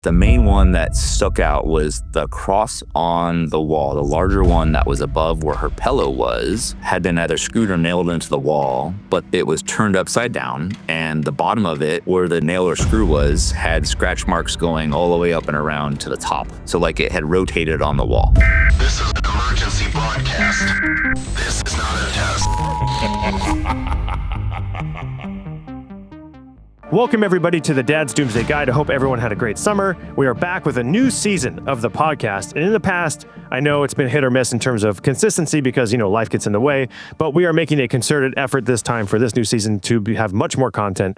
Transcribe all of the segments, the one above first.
The main one that stuck out was the cross on the wall. The larger one that was above where her pillow was had been either screwed or nailed into the wall, but it was turned upside down, and the bottom of it, where the nail or screw was, had scratch marks going all the way up and around to the top. So like it had rotated on the wall. This is an emergency broadcast. This is not a test. Welcome, everybody, to the Dad's Doomsday Guide. I hope everyone had a great summer. We are back with a new season of the podcast. And in the past, I know it's been hit or miss in terms of consistency because, life gets in the way. But we are making a concerted effort this time for this new season to have much more content,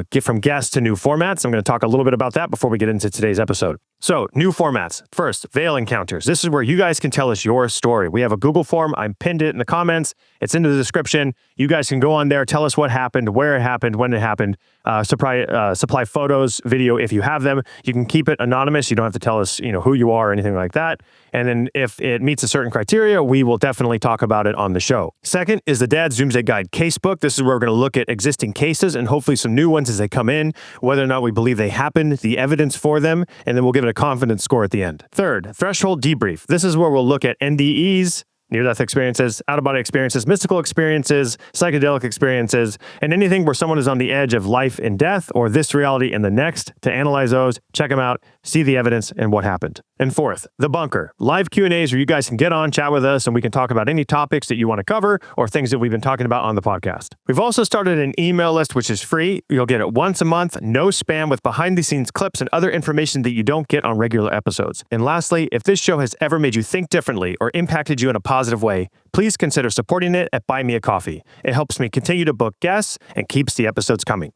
get from guests to new formats. I'm going to talk a little bit about that before we get into today's episode. So, new formats. First, Veil Encounters. This is where you guys can tell us your story. We have a Google form. I pinned it in the comments. It's in the description. You guys can go on there, tell us what happened, where it happened, when it happened. Supply photos, video if you have them. You can keep it anonymous. You don't have to tell us, who you are or anything like that. And then if it meets a certain criteria, we will definitely talk about it on the show. Second is the Dad's Doomsday Guide casebook. This is where we're going to look at existing cases and hopefully some new ones as they come in, whether or not we believe they happened, the evidence for them, and then we'll give it a confidence score at the end. Third, Threshold Debrief. This is where we'll look at NDEs, near-death experiences, out-of-body experiences, mystical experiences, psychedelic experiences, and anything where someone is on the edge of life and death or this reality and the next, to analyze those, check them out, see the evidence and what happened. And fourth, The Bunker. Live Q&As where you guys can get on, chat with us, and we can talk about any topics that you want to cover or things that we've been talking about on the podcast. We've also started an email list, which is free. You'll get it once a month, no spam, with behind-the-scenes clips and other information that you don't get on regular episodes. And lastly, if this show has ever made you think differently or impacted you in a positive way, please consider supporting it at Buy Me a Coffee. It helps me continue to book guests and keeps the episodes coming.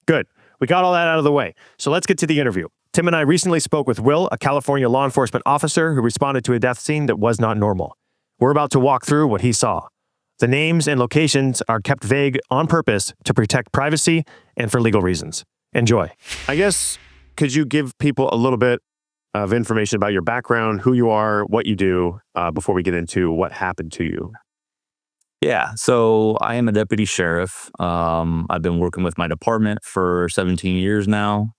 Good. We got all that out of the way. So let's get to the interview. Tim and I recently spoke with Will, a California law enforcement officer who responded to a death scene that was not normal. We're about to walk through what he saw. The names and locations are kept vague on purpose to protect privacy and for legal reasons. Enjoy. I guess, could you give people a little bit of information about your background, who you are, what you do, before we get into what happened to you? Yeah, so I am a deputy sheriff. I've been working with my department for 17 years now.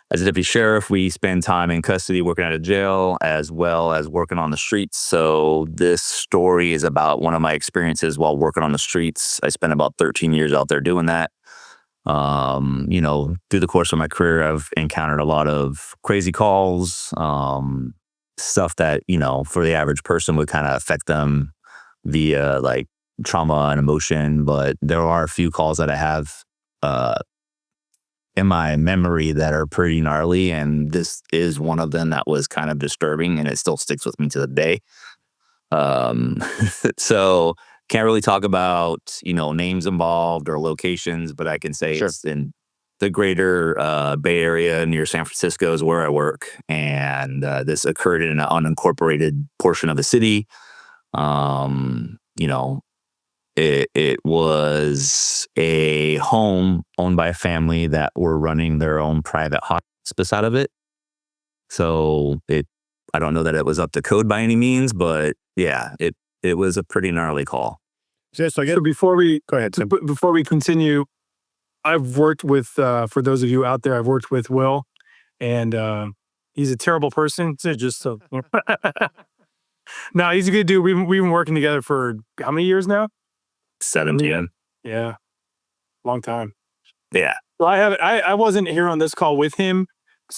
As a deputy sheriff, we spend time in custody working out of jail as well as working on the streets. So this story is about one of my experiences while working on the streets. I spent about 13 years out there doing that. Through the course of my career, I've encountered a lot of crazy calls, stuff that, for the average person would kind of affect them via like trauma and emotion. But there are a few calls that I have in my memory that are pretty gnarly, and this is one of them that was kind of disturbing, and it still sticks with me to the day. So can't really talk about, names involved or locations, but I can say Sure. It's in the greater Bay Area near San Francisco is where I work. And this occurred in an unincorporated portion of the city. It was a home owned by a family that were running their own private hospice out of it. So I don't know that it was up to code by any means, but yeah, it was a pretty gnarly call. So before we go ahead, Tim. before we continue, I've worked with for those of you out there, I've worked with Will, and he's a terrible person. So just so no, he's a good dude. We've been working together for how many years now? 17. Yeah, long time. Yeah. Well, I wasn't here on this call with him,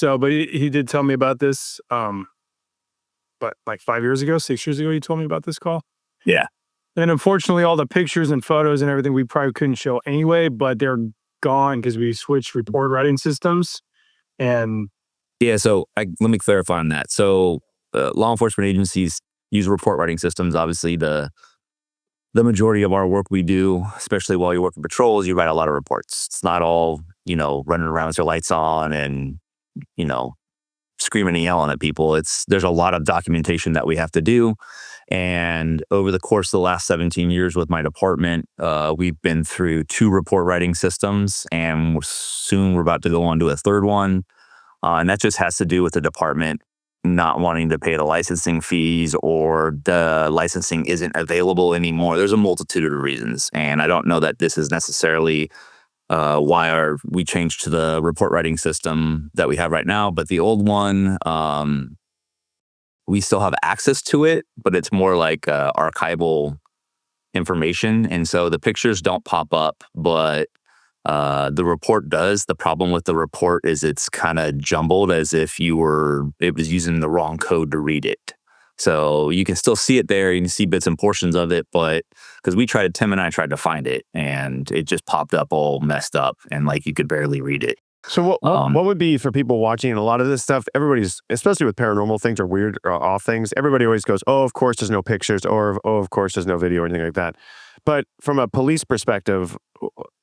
but he did tell me about this. But like 6 years ago, he told me about this call. Yeah. And unfortunately, all the pictures and photos and everything we probably couldn't show anyway, but they're gone because we switched report writing systems. And yeah, so let me clarify on that. So law enforcement agencies use report writing systems. Obviously, the majority of our work we do, especially while you're working patrols, you write a lot of reports. It's not all, running around with your lights on and, screaming and yelling at people. There's a lot of documentation that we have to do. And over the course of the last 17 years with my department, we've been through 2 report writing systems, and we're about to go on to a third one. And that just has to do with the department not wanting to pay the licensing fees, or the licensing isn't available anymore. There's a multitude of reasons. And I don't know that this is necessarily why we changed to the report writing system that we have right now. But the old one, we still have access to it, but it's more like archival information. And so the pictures don't pop up, but the report does. The problem with the report is it's kind of jumbled as if it was using the wrong code to read it. So you can still see it there. You can see bits and portions of it, but because Tim and I tried to find it, and it just popped up all messed up, and like you could barely read it. So what would be for people watching a lot of this stuff? Everybody's, especially with paranormal things or weird or off things, everybody always goes, "Oh, of course there's no pictures," or "Oh, of course there's no video," or anything like that. But from a police perspective,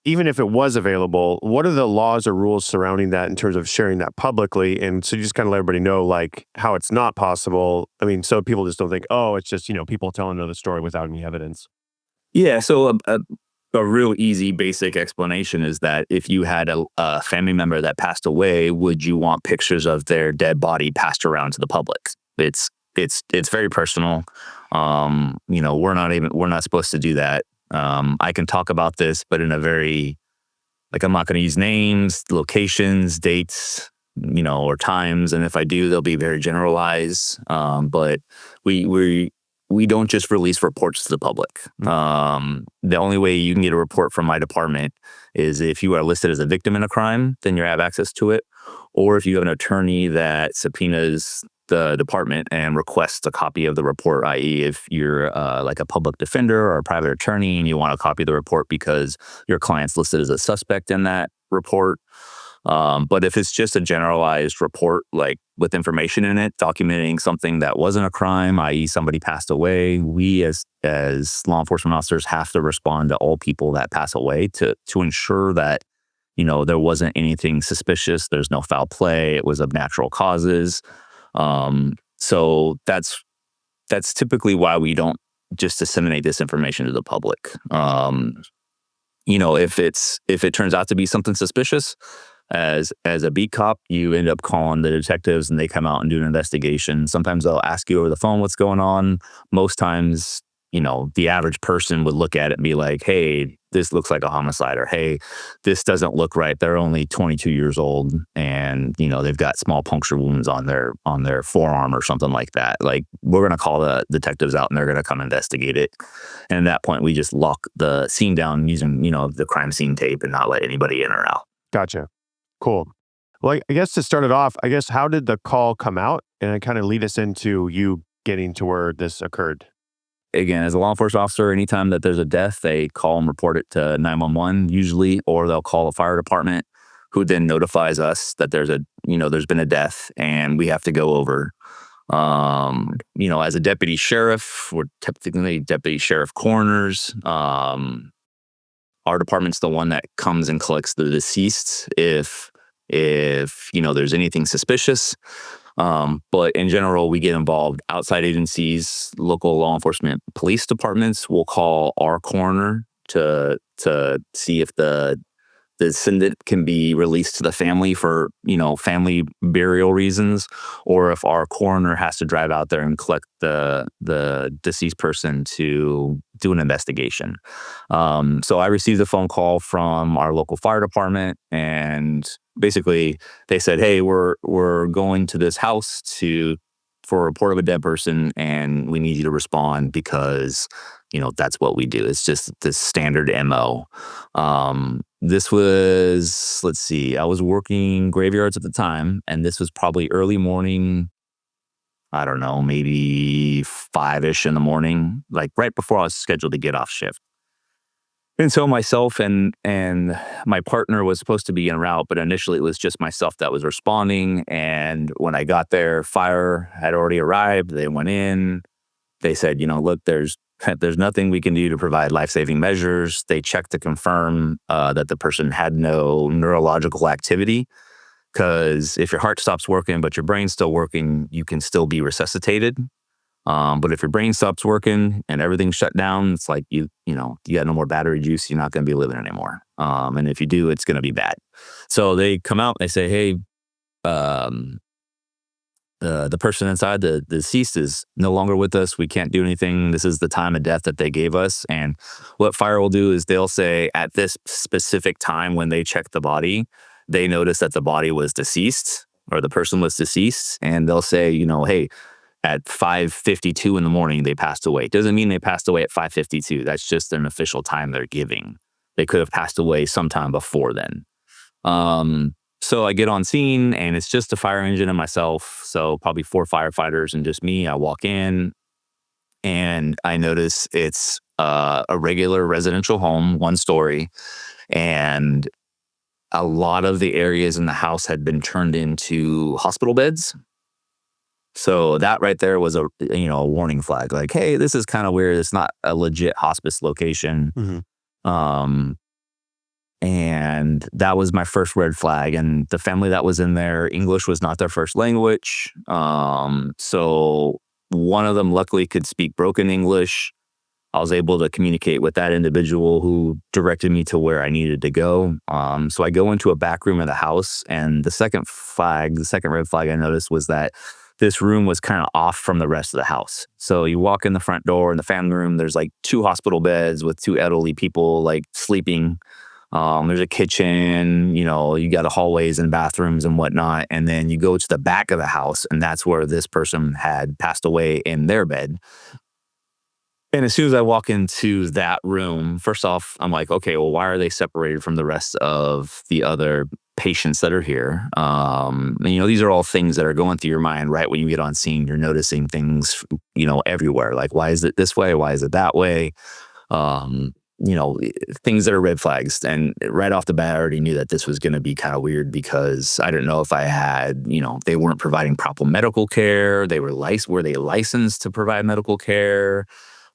even if it was available, what are the laws or rules surrounding that in terms of sharing that publicly? And so you just kind of let everybody know like how it's not possible. I mean, so people just don't think, oh, it's just, people telling another story without any evidence. Yeah. So a real easy, basic explanation is that if you had a family member that passed away, would you want pictures of their dead body passed around to the public? It's very personal. We're not supposed to do that. I can talk about this, but in a very, I'm not going to use names, locations, dates, or times. And if I do, they'll be very generalized. But we don't just release reports to the public. The only way you can get a report from my department is if you are listed as a victim in a crime, then you have access to it. Or if you have an attorney that subpoenas the department and requests a copy of the report, i.e. if you're like a public defender or a private attorney and you want a copy of the report because your client's listed as a suspect in that report. But if it's just a generalized report, like with information in it, documenting something that wasn't a crime, i.e. somebody passed away, we as law enforcement officers have to respond to all people that pass away to ensure that, there wasn't anything suspicious. There's no foul play. It was of natural causes. So that's typically why we don't just disseminate this information to the public. If it turns out to be something suspicious, as a beat cop, you end up calling the detectives and they come out and do an investigation. Sometimes they'll ask you over the phone what's going on. Most times, the average person would look at it and be like, hey, this looks like a homicide, or hey, this doesn't look right. They're only 22 years old and, they've got small puncture wounds on their forearm or something like that. Like, we're going to call the detectives out and they're going to come investigate it. And at that point, we just lock the scene down using, the crime scene tape and not let anybody in or out. Gotcha. Cool. Well, I guess to start it off, how did the call come out and kind of lead us into you getting to where this occurred? Again, as a law enforcement officer, anytime that there's a death, they call and report it to 911 usually, or they'll call the fire department, who then notifies us that there's been a death and we have to go over. As a deputy sheriff, we're typically deputy sheriff coroners. Our department's the one that comes and collects the deceased if there's anything suspicious. But in general, we get involved. Outside agencies, local law enforcement, police departments will call our coroner to see if the descendant can be released to the family for, family burial reasons, or if our coroner has to drive out there and collect the deceased person to do an investigation. So I received a phone call from our local fire department, and basically they said, hey, we're going to this house for a report of a dead person, and we need you to respond because, that's what we do. It's just this standard MO. This was, let's see, I was working graveyards at the time, and this was probably early morning, I don't know, maybe 5-ish in the morning, like right before I was scheduled to get off shift. And so myself and my partner was supposed to be en route, but initially it was just myself that was responding. And when I got there, fire had already arrived. They went in. They said, look, there's nothing we can do to provide life-saving measures. They checked to confirm that the person had no neurological activity, because if your heart stops working but your brain's still working, you can still be resuscitated. But if your brain stops working and everything's shut down, it's like you got no more battery juice. You're not going to be living anymore. And if you do, it's going to be bad. So they come out. They say, hey, the person inside, the deceased, is no longer with us. We can't do anything. This is the time of death that they gave us. And what fire will do is they'll say at this specific time when they check the body, they notice that the body was deceased or the person was deceased. And they'll say, hey, at 5:52 in the morning, they passed away. Doesn't mean they passed away at 5:52. That's just an official time they're giving. They could have passed away sometime before then. So I get on scene and it's just a fire engine and myself. So probably 4 firefighters and just me. I walk in and I notice it's a regular residential home, 1 story. And a lot of the areas in the house had been turned into hospital beds. So that right there was a warning flag. Like, hey, this is kind of weird. It's not a legit hospice location. Mm-hmm. And that was my first red flag. And the family that was in there, English was not their first language. So one of them luckily could speak broken English. I was able to communicate with that individual who directed me to where I needed to go. So I go into a back room of the house, and the second red flag I noticed was that this room was kind of off from the rest of the house. So you walk in the front door in the family room, there's like 2 hospital beds with 2 elderly people like sleeping. There's a kitchen, you got hallways and bathrooms and whatnot. And then you go to the back of the house, and that's where this person had passed away in their bed. And as soon as I walk into that room, first off, I'm like, okay, well, why are they separated from the rest of the other patients that are here? These are all things that are going through your mind right when you get on scene. You're noticing things, everywhere. Like, why is it this way? Why is it that way? Things that are red flags. And right off the bat, I already knew that this was going to be kind of weird because I didn't know if I had, they weren't providing proper medical care. Were they licensed to provide medical care?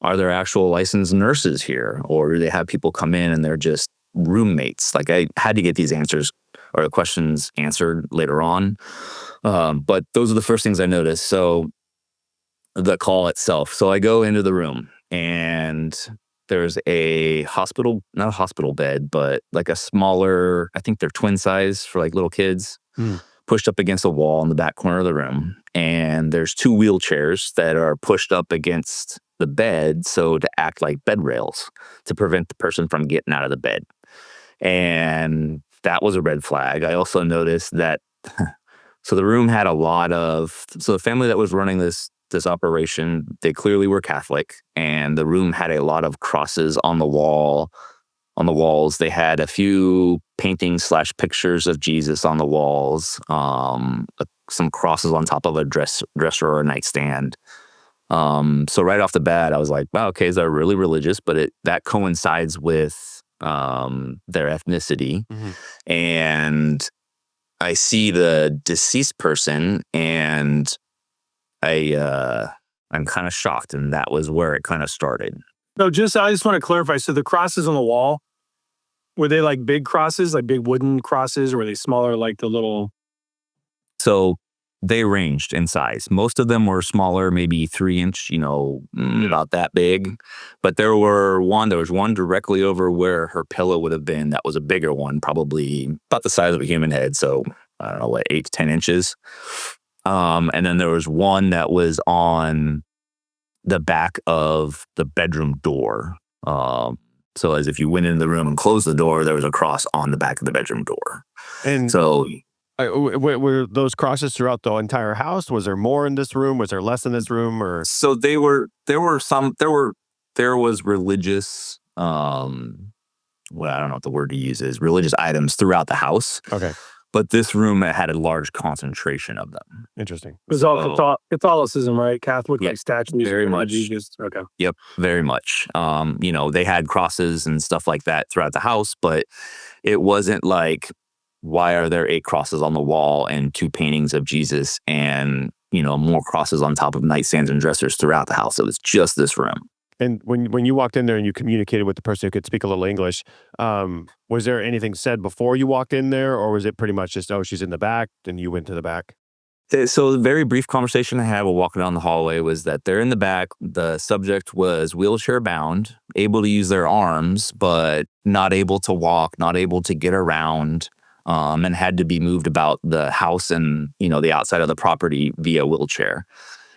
Are there actual licensed nurses here? Or do they have people come in and they're just roommates? Like, I had to get these answers or the questions answered later on. But those are the first things I noticed. So the call itself. So I go into the room and there's a not a hospital bed, but like a smaller, I think they're twin size for like little kids, pushed up against a wall in the back corner of the room. And there's 2 wheelchairs that are pushed up against the bed, so to act like bed rails to prevent the person from getting out of the bed. And that was a red flag. I also noticed that, so the room had so the family that was running this operation, they clearly were Catholic, and the room had a lot of crosses on the walls. They had a few paintings / pictures of Jesus on the walls, some crosses on top of a dresser or a nightstand. So right off the bat, I was like, wow, okay, they're really religious, but that coincides with their ethnicity. Mm-hmm. And I see the deceased person, and I'm kind of shocked, and that was where it kind of started. No, I just want to clarify. So the crosses on the wall, were they like big crosses, like big wooden crosses, or were they smaller, like the little? So they ranged in size. Most of them were smaller, maybe 3-inch, about that big. But there was one directly over where her pillow would have been. That was a bigger one, probably about the size of a human head. So I don't know, 8 to 10 inches. And then there was one that was on the back of the bedroom door. So as if you went into the room and closed the door, there was a cross on the back of the bedroom door. And so were those crosses throughout the entire house? Was there more in this room? Was there less in this room? Or so there was religious, I don't know what the word to use is, religious items throughout the house. Okay. But this room had a large concentration of them. Interesting. It was all Catholicism, right? Catholic, like statues. Very much. Jesus. Okay. Yep, very much. They had crosses and stuff like that throughout the house, but it wasn't like, why are there 8 crosses on the wall and 2 paintings of Jesus and, more crosses on top of nightstands and dressers throughout the house? It was just this room. And when you walked in there and you communicated with the person who could speak a little English, was there anything said before you walked in there, or was it pretty much just, oh, she's in the back, and you went to the back? So the very brief conversation I had while walking down the hallway was that they're in the back. The subject was wheelchair bound, able to use their arms, but not able to walk, not able to get around. and had to be moved about the house and, the outside of the property via wheelchair.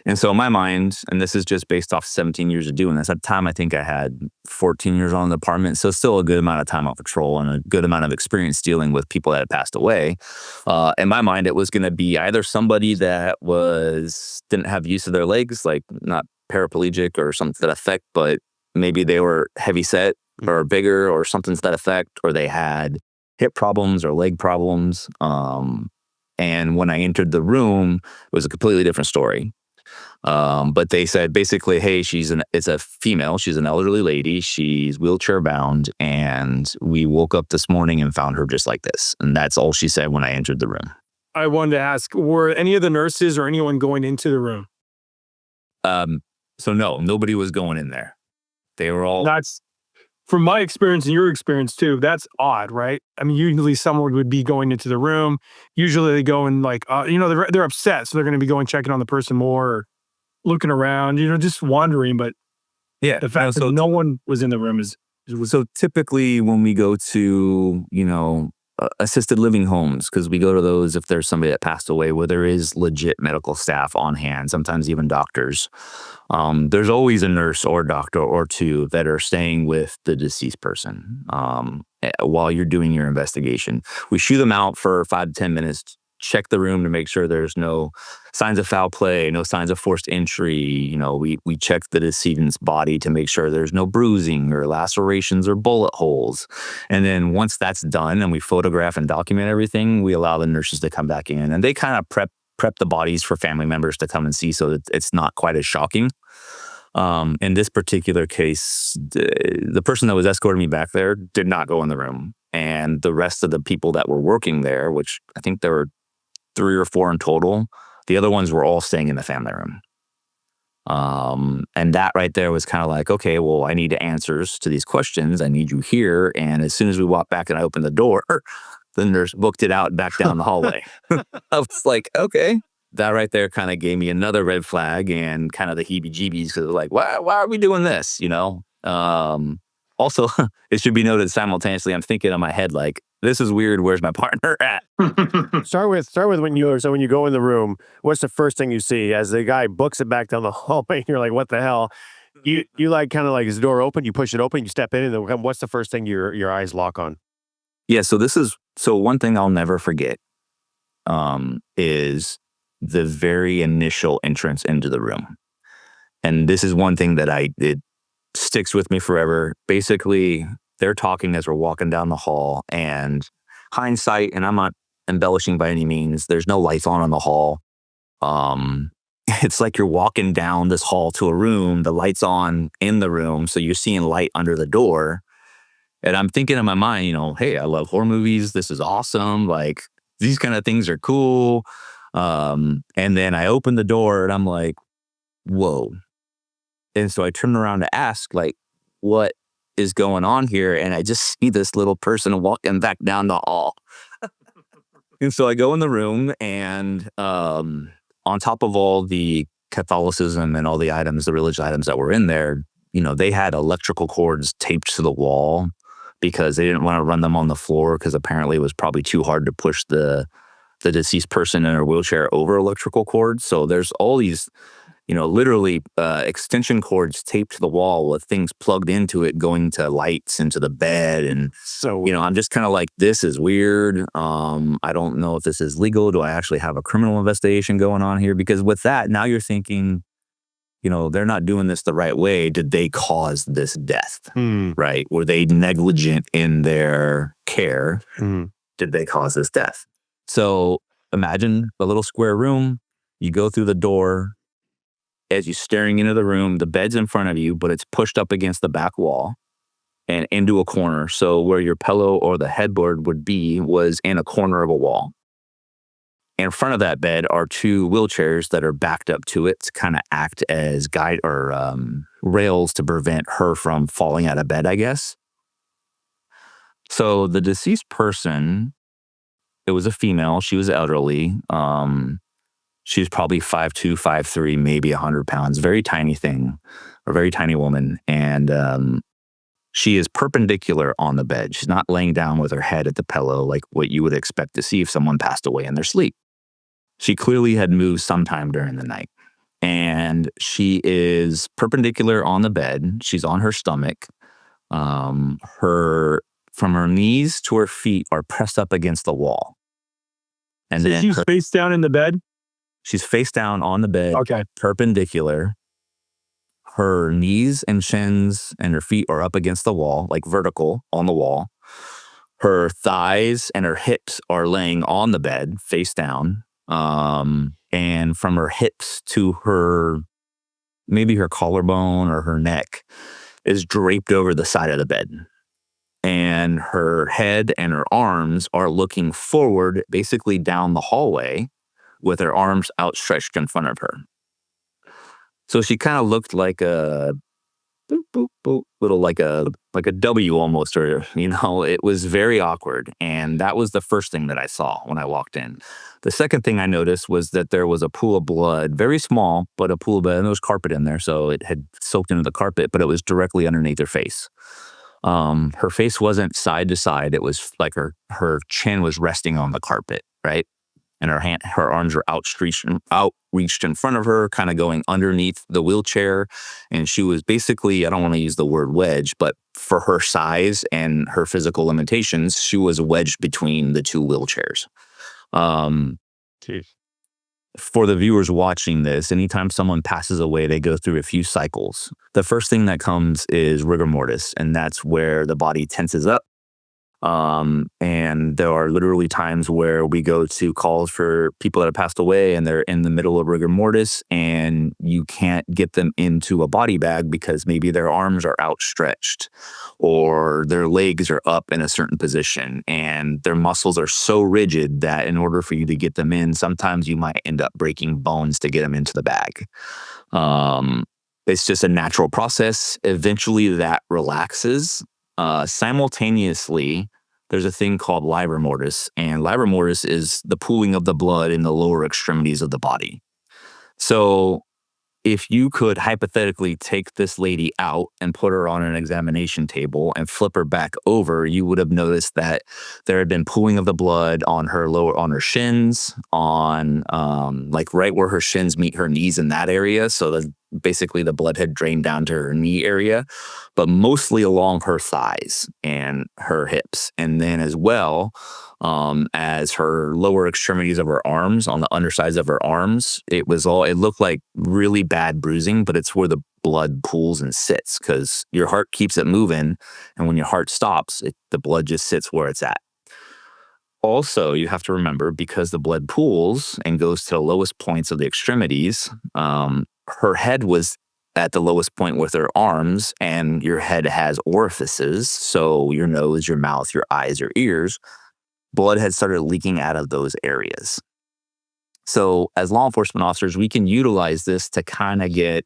And so in my mind, and this is just based off 17 years of doing this, at the time I think I had 14 years on the department, so still a good amount of time on patrol and a good amount of experience dealing with people that had passed away. In my mind, it was going to be either somebody that didn't have use of their legs, like not paraplegic or something to that effect, but maybe they were heavy set or bigger or something to that effect, or they had hip problems or leg problems. And when I entered the room, it was a completely different story. But they said basically, hey, it's a female. She's an elderly lady. She's wheelchair bound. And we woke up this morning and found her just like this. And that's all she said when I entered the room. I wanted to ask, were any of the nurses or anyone going into the room? So no, nobody was going in there. They were all... That's, from my experience and your experience too, that's odd, right? I mean, usually someone would be going into the room. Usually they go and they're upset. So they're going to be going checking on the person more, or looking around, just wandering. But yeah, the fact that no one was in the room is so typically when we go to, assisted living homes, because we go to those if there's somebody that passed away where there is legit medical staff on hand, sometimes even doctors. There's always a nurse or doctor or two that are staying with the deceased person while you're doing your investigation. We shoo them out for 5 to 10 minutes, check the room to make sure there's no signs of foul play, no signs of forced entry. We check the decedent's body to make sure there's no bruising or lacerations or bullet holes. And then once that's done and we photograph and document everything, we allow the nurses to come back in, and they kind of prep the bodies for family members to come and see, so that it's not quite as shocking. In this particular case, the person that was escorting me back there did not go in the room. And the rest of the people that were working there, which I think there were 3 or 4 in total, the other ones were all staying in the family room. And that right there was kind of like, okay, well, I need answers to these questions. I need you here. And as soon as we walked back and I opened the door, the nurse booked it out back down the hallway. I was like, okay. That right there kind of gave me another red flag and kind of the heebie-jeebies, because like, why are we doing this? Also, it should be noted simultaneously, I'm thinking in my head, like, this is weird. Where's my partner at? Start with when you go in the room, what's the first thing you see as the guy books it back down the hallway? You're like, what the hell? You like kind of like, is the door open? You push it open, you step in, and then what's the first thing your eyes lock on? Yeah. So one thing I'll never forget is the very initial entrance into the room. And this is one thing that it sticks with me forever. Basically, they're talking as we're walking down the hall, and hindsight, and I'm not embellishing by any means, there's no lights on in the hall. It's like you're walking down this hall to a room, the lights on in the room, so you're seeing light under the door. And I'm thinking in my mind, hey, I love horror movies. This is awesome. Like, these kind of things are cool. And then I open the door and I'm like, whoa. And so I turn around to ask, like, what is going on here? And I just see this little person walking back down the hall. And so I go in the room, and on top of all the Catholicism and all the items, the religious items that were in there, they had electrical cords taped to the wall because they didn't want to run them on the floor, because apparently it was probably too hard to push the deceased person in a wheelchair over electrical cords. So there's all these, literally extension cords taped to the wall with things plugged into it, going to lights into the bed. And so, I'm just kind of like, this is weird. I don't know if this is legal. Do I actually have a criminal investigation going on here? Because with that, now you're thinking, they're not doing this the right way. Did they cause this death? Right? Were they negligent in their care? Did they cause this death? So imagine a little square room. You go through the door. As you're staring into the room, the bed's in front of you, but it's pushed up against the back wall and into a corner. So where your pillow or the headboard would be was in a corner of a wall. In front of that bed are 2 wheelchairs that are backed up to it to kind of act as guide or rails to prevent her from falling out of bed, I guess. So the deceased person, it was a female. She was elderly. She was probably 5'2", 5'3", maybe 100 pounds. Very tiny thing, a very tiny woman. And She is perpendicular on the bed. She's not laying down with her head at the pillow like what you would expect to see if someone passed away in their sleep. She clearly had moved sometime during the night. And she is perpendicular on the bed. She's on her stomach. Her from her knees to her feet are pressed up against the wall. And So then she's face down in the bed? she's face down on the bed, Okay. perpendicular. Her knees and shins and her feet are up against the wall, like vertical on the wall. Her thighs and her hips are laying on the bed, face down. And from her hips to maybe her collarbone or her neck is draped over the side of the bed. And her head and her arms are looking forward, basically down the hallway, with her arms outstretched in front of her. So she kind of looked like a boop, boop, boop, little like a W almost, or it was very awkward. And that was the first thing that I saw when I walked in. The second thing I noticed was that there was a pool of blood, very small, but a pool of blood, and there was carpet in there, so it had soaked into the carpet, but it was directly underneath her face. Her face wasn't side to side. It was like her chin was resting on the carpet, right? And her arms were outreached in front of her, kind of going underneath the wheelchair. And she was basically, I don't want to use the word wedge, but for her size and her physical limitations, she was wedged between the two wheelchairs. Jeez. For the viewers watching this, anytime someone passes away, they go through a few cycles. The first thing that comes is rigor mortis, and that's where the body tenses up. And there are literally times where we go to calls for people that have passed away and they're in the middle of rigor mortis and you can't get them into a body bag because maybe their arms are outstretched or their legs are up in a certain position and their muscles are so rigid that in order for you to get them in, sometimes you might end up breaking bones to get them into the bag. It's just a natural process. Eventually that relaxes. Simultaneously, there's a thing called livor mortis, and livor mortis is the pooling of the blood in the lower extremities of the body. So if you could hypothetically take this lady out and put her on an examination table and flip her back over, you would have noticed that there had been pooling of the blood on her shins, on like right where her shins meet her knees in that area. So basically the blood had drained down to her knee area, but mostly along her thighs and her hips. And then as well as her lower extremities of her arms, on the undersides of her arms, it looked like really bad bruising, but it's where the blood pools and sits because your heart keeps it moving. And when your heart stops, the blood just sits where it's at. Also, you have to remember, because the blood pools and goes to the lowest points of the extremities, her head was at the lowest point with her arms, and your head has orifices, so your nose, your mouth, your eyes, your ears. Blood had started leaking out of those areas. So as law enforcement officers, we can utilize this to kind of get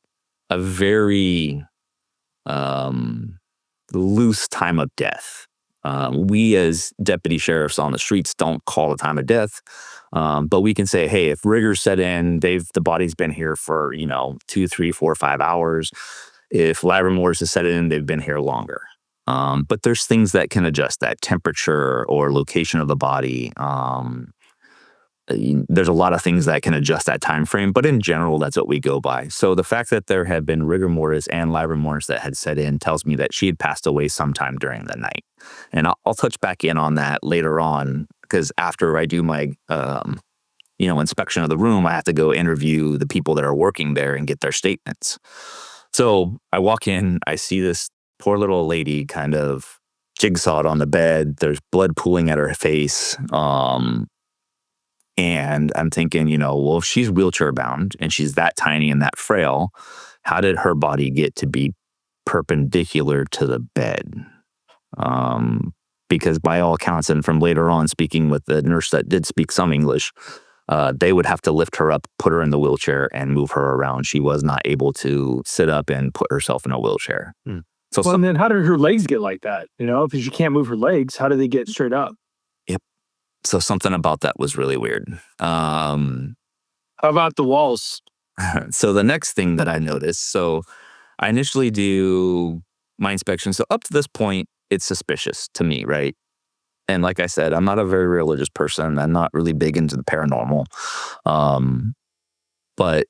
a very loose time of death. We as deputy sheriffs on the streets don't call a time of death, but we can say, hey, if rigors set in, the body's been here for 2, 3, 4, 5 hours. If livor mortis has set in, they've been here longer. But there's things that can adjust that, temperature or location of the body. There's a lot of things that can adjust that time frame, but in general, that's what we go by. So the fact that there had been rigor mortis and livor mortis that had set in tells me that she had passed away sometime during the night. And I'll touch back in on that later on, because after I do my inspection of the room, I have to go interview the people that are working there and get their statements. So I walk in, I see this poor little lady kind of jigsawed on the bed. There's blood pooling at her face. And I'm thinking, if she's wheelchair bound and she's that tiny and that frail, how did her body get to be perpendicular to the bed? Because by all accounts, and from later on speaking with the nurse that did speak some English, they would have to lift her up, put her in the wheelchair, and move her around. She was not able to sit up and put herself in a wheelchair. So and then how did her legs get like that? If she can't move her legs, how do they get straight up? So something about that was really weird. How about the walls? So the next thing that I noticed, so I initially do my inspection. So up to this point, it's suspicious to me, right? And like I said, I'm not a very religious person. I'm not really big into the paranormal. But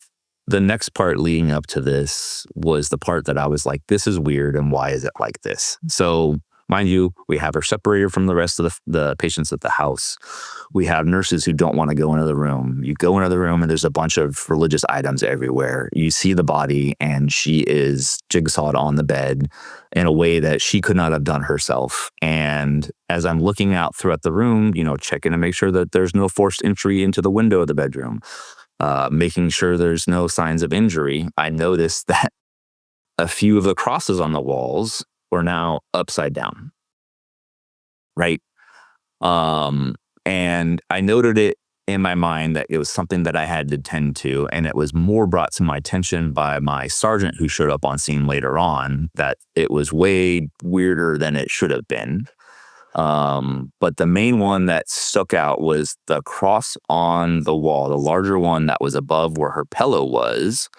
the next part leading up to this was the part that I was like, this is weird. And why is it like this? So mind you, we have her separated from the rest of the patients at the house. We have nurses who don't want to go into the room. You go into the room and there's a bunch of religious items everywhere. You see the body and she is jigsawed on the bed in a way that she could not have done herself. And as I'm looking out throughout the room, checking to make sure that there's no forced entry into the window of the bedroom, making sure there's no signs of injury, I noticed that a few of the crosses on the walls were now upside down. Right. And I noted it in my mind that it was something that I had to tend to. And it was more brought to my attention by my sergeant who showed up on scene later on that it was way weirder than it should have been. But the main one that stuck out was the cross on the wall, the larger one that was above where her pillow was,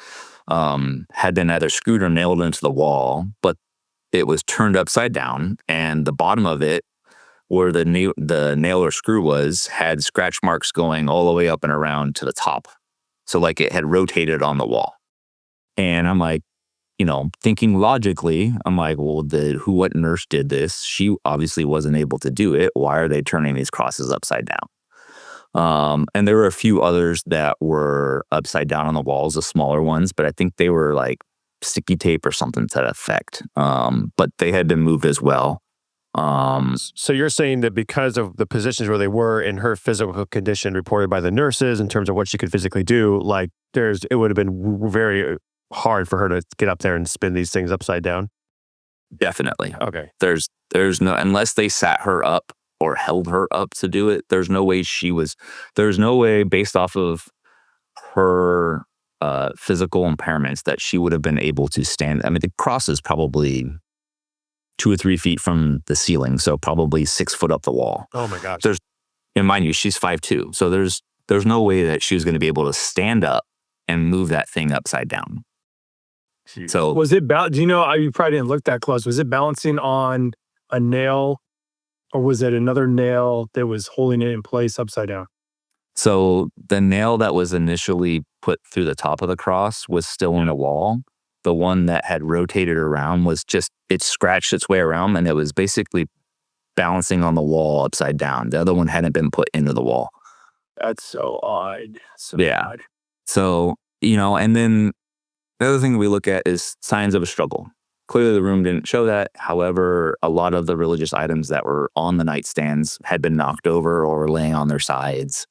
had been either screwed or nailed into the wall, but it was turned upside down, and the bottom of it, where the nail or screw was, had scratch marks going all the way up and around to the top. So like it had rotated on the wall. And I'm like, thinking logically, I'm like, well, what nurse did this? She obviously wasn't able to do it. Why are they turning these crosses upside down? And there were a few others that were upside down on the walls, the smaller ones, but I think they were like sticky tape or something to that effect. But they had been moved as well. So you're saying that because of the positions where they were in her physical condition reported by the nurses in terms of what she could physically do, like it would have been very hard for her to get up there and spin these things upside down? Definitely. Okay. There's no, unless they sat her up or held her up to do it, there's no way based off of her physical impairments that she would have been able to stand. I mean, the cross is probably 2 or 3 feet from the ceiling, so probably 6 foot up the wall. Oh my gosh. And mind you, she's 5'2", so there's no way that she was going to be able to stand up and move that thing upside down. So was it do you know, you probably didn't look that close. Was it balancing on a nail, or was it another nail that was holding it in place upside down? So the nail that was initially put through the top of the cross was still in the wall. The one that had rotated around was it scratched its way around, and it was basically balancing on the wall upside down. The other one hadn't been put into the wall. That's so odd. Odd. So, and then the other thing we look at is signs of a struggle. Clearly the room didn't show that. However, a lot of the religious items that were on the nightstands had been knocked over or were laying on their sides.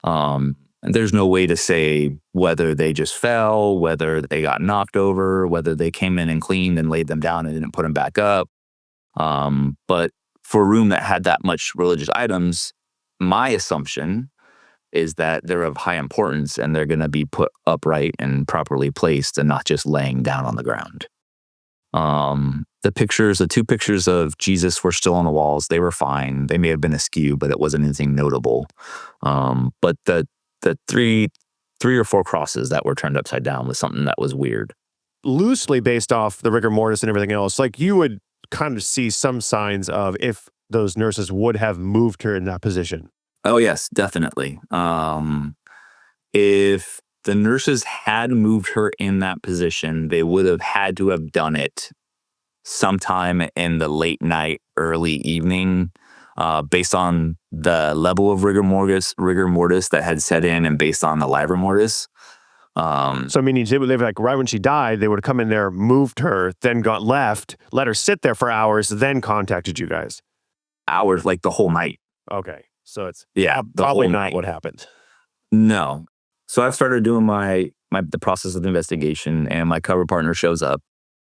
And there's no way to say whether they just fell, whether they got knocked over, whether they came in and cleaned and laid them down and didn't put them back up. But for a room that had that much religious items, my assumption is that they're of high importance and they're going to be put upright and properly placed and not just laying down on the ground. The 2 pictures of Jesus were still on the walls. They were fine. They may have been askew, but it wasn't anything notable. But the 3 or 4 crosses that were turned upside down was something that was weird. Loosely based off the rigor mortis and everything else, like you would kind of see some signs of if those nurses would have moved her in that position. Oh, yes, definitely. If the nurses had moved her in that position, they would have had to have done it sometime in the late night, early evening, based on the level of rigor mortis that had set in and based on the livor mortis. So meaning they would like right when she died, they would have come in there, moved her, then got left, let her sit there for hours, then contacted you guys. Hours, like the whole night. Okay. So it's probably not what happened. No. So I've started doing the process of the investigation, and my cover partner shows up,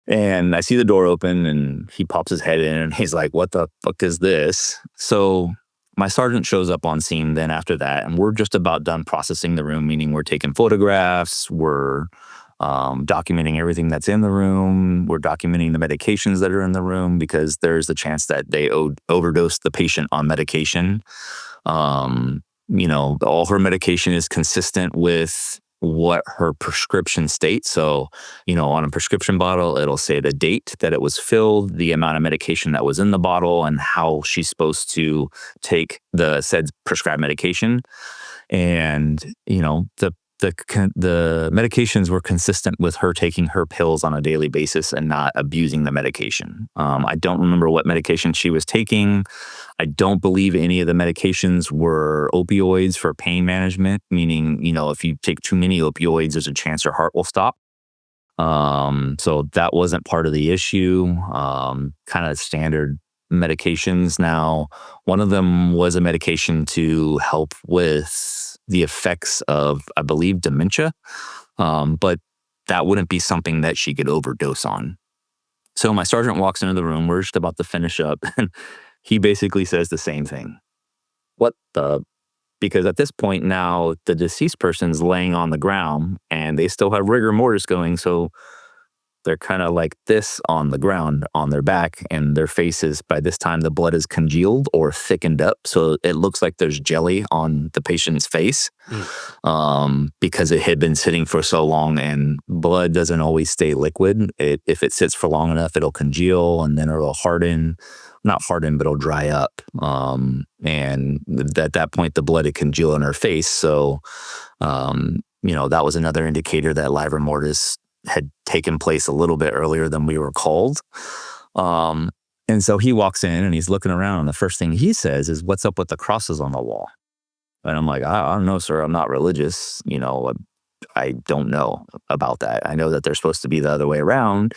and I see the door open, and he pops his head in, and he's like, "What the fuck is this?" So my sergeant shows up on scene then after that, and we're just about done processing the room, meaning we're taking photographs, we're documenting everything that's in the room, we're documenting the medications that are in the room because there's the chance that they overdosed the patient on medication. All her medication is consistent with what her prescription states. So, on a prescription bottle, it'll say the date that it was filled, the amount of medication that was in the bottle, and how she's supposed to take the said prescribed medication. And, the medications were consistent with her taking her pills on a daily basis and not abusing the medication. I don't remember what medication she was taking. I don't believe any of the medications were opioids for pain management, meaning, if you take too many opioids, there's a chance your heart will stop. So that wasn't part of the issue. Kind of standard medications. Now, one of them was a medication to help with the effects of, I believe, dementia. But that wouldn't be something that she could overdose on. So my sergeant walks into the room. We're just about to finish up. And he basically says the same thing. What the? Because at this point now, the deceased person's laying on the ground and they still have rigor mortis going. So they're kind of like this on the ground on their back, and their faces, by this time, the blood is congealed or thickened up. So it looks like there's jelly on the patient's face because it had been sitting for so long, and blood doesn't always stay liquid. If it sits for long enough, it'll congeal and then it'll harden. Not harden, but it'll dry up. And at that point, the blood had congealed on her face. So, that was another indicator that livor mortis had taken place a little bit earlier than we were called. And so he walks in and he's looking around, and the first thing he says is, "What's up with the crosses on the wall?" And I'm like, I don't know, sir. I'm not religious. I don't know about that. I know that they're supposed to be the other way around.